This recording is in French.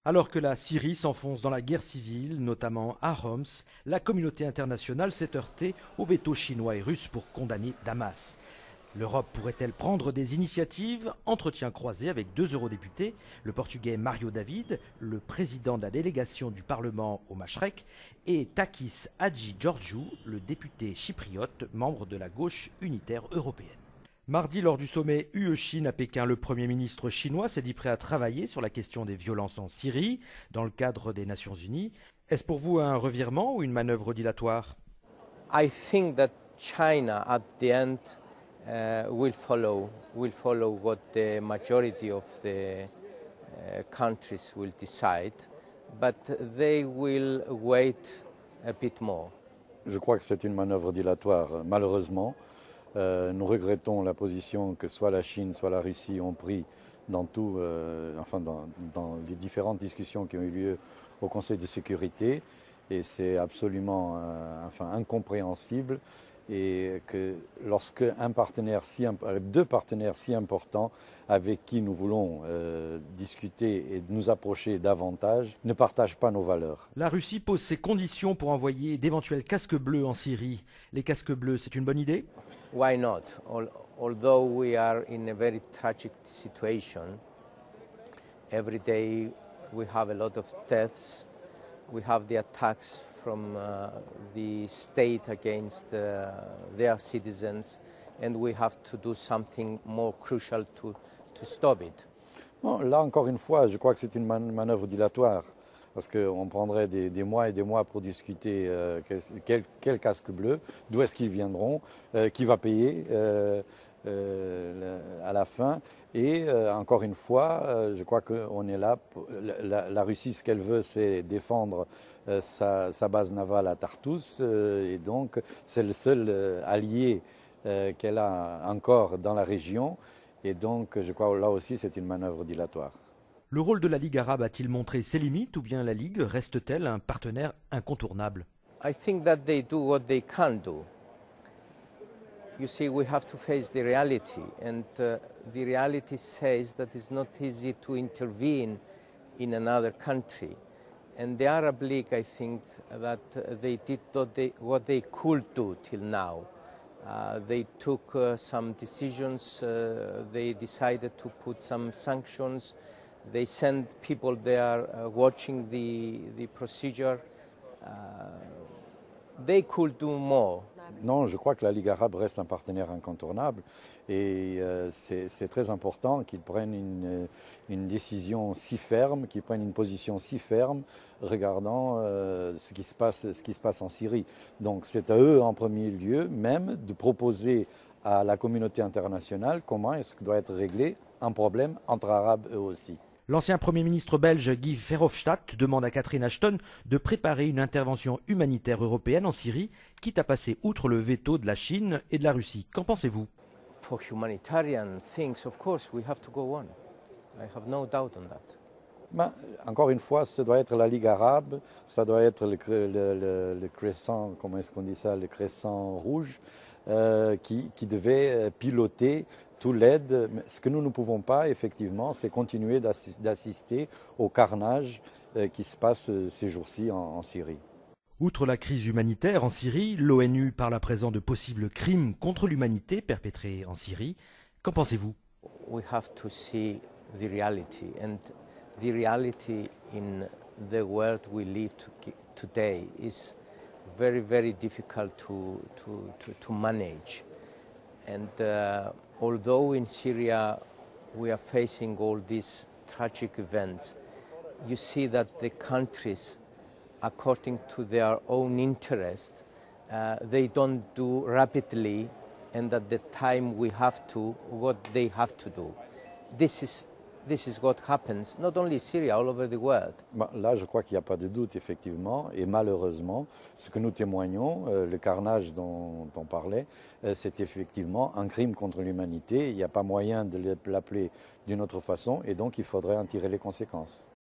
Alors que la Syrie s'enfonce dans la guerre civile, notamment à Homs, la communauté internationale s'est heurtée au veto chinois et russe pour condamner Damas. L'Europe pourrait-elle prendre des initiatives? Entretien croisé avec deux eurodéputés, le portugais Mario David, le président de la délégation du Parlement au Machrek, et Takis Hadji Georgiou, le député chypriote, membre de la gauche unitaire européenne. Mardi, lors du sommet UE-Chine à Pékin, le Premier ministre chinois s'est dit prêt à travailler sur la question des violences en Syrie, dans le cadre des Nations Unies. Est-ce pour vous un revirement ou une manœuvre dilatoire? I think that China, at the end, will follow what the majority of the countries will decide, but they will wait a bit more. Je crois que c'est une manœuvre dilatoire, malheureusement. Nous regrettons la position que soit la Chine, soit la Russie ont pris dans dans les différentes discussions qui ont eu lieu au Conseil de sécurité. Et c'est absolument incompréhensible. Et que lorsque deux partenaires si importants avec qui nous voulons discuter et nous approcher davantage ne partagent pas nos valeurs. La Russie pose ses conditions pour envoyer d'éventuels casques bleus en Syrie. Les casques bleus, c'est une bonne idée? Why not? Although we are in a very tragic situation, every day we have a lot of deaths, we have the attacks from the state against their citizens, and we have to do something more crucial to stop it. Bon, là, encore une fois, je crois que c'est une manœuvre dilatoire, parce qu'on prendrait des mois et des mois pour discuter quel casque bleu, d'où est-ce qu'ils viendront, qui va payer à la fin. Et encore une fois, je crois qu'on est là. La Russie, ce qu'elle veut, c'est défendre sa base navale à Tartous. Et donc, c'est le seul allié qu'elle a encore dans la région. Et donc, je crois là aussi, c'est une manœuvre dilatoire. Le rôle de la Ligue arabe a-t-il montré ses limites ou bien la Ligue reste-t-elle un partenaire incontournable? I think that they do what they can do. You see, we have to face the reality, and the reality says that it's not easy to intervene in another country. And the Arab League, I think that they did what they could do till now. They took some decisions, they decided to put some sanctions, they sent people there watching the procedure. They could do more. Non, je crois que la Ligue arabe reste un partenaire incontournable et c'est très important qu'ils prennent une décision si ferme, qu'ils prennent une position si ferme regardant ce qui se passe en Syrie. Donc c'est à eux en premier lieu même de proposer à la communauté internationale comment est-ce que doit être réglé un problème entre Arabes eux aussi. L'ancien Premier ministre belge Guy Verhofstadt demande à Catherine Ashton de préparer une intervention humanitaire européenne en Syrie, quitte à passer outre le veto de la Chine et de la Russie. Qu'en pensez-vous? For humanitarian things, of course, we have to go on. I have no doubt on that. Ben, encore une fois, ça doit être la Ligue arabe, ça doit être le crescent, comment est-ce qu'on dit ça, le crescent rouge, qui devait piloter tout l'aide. Ce que nous ne pouvons pas, effectivement, c'est continuer d'assister au carnage qui se passe ces jours-ci en Syrie. Outre la crise humanitaire en Syrie, l'ONU parle à présent de possibles crimes contre l'humanité perpétrés en Syrie. Qu'en pensez-vous? We have to see the reality, and the reality in the world we live today is very, very difficult to manage. And although in Syria we are facing all these tragic events, you see that the countries, according to their own interest, they don't do rapidly and at the time we have to, what they have to do. This is what happens, not only in Syria, all over the world. Là, je crois qu'il n'y a pas de doute, effectivement, et malheureusement, ce que nous témoignons, le carnage dont on parlait, c'est effectivement un crime contre l'humanité. Il n'y a pas moyen de l'appeler d'une autre façon, et donc il faudrait en tirer les conséquences.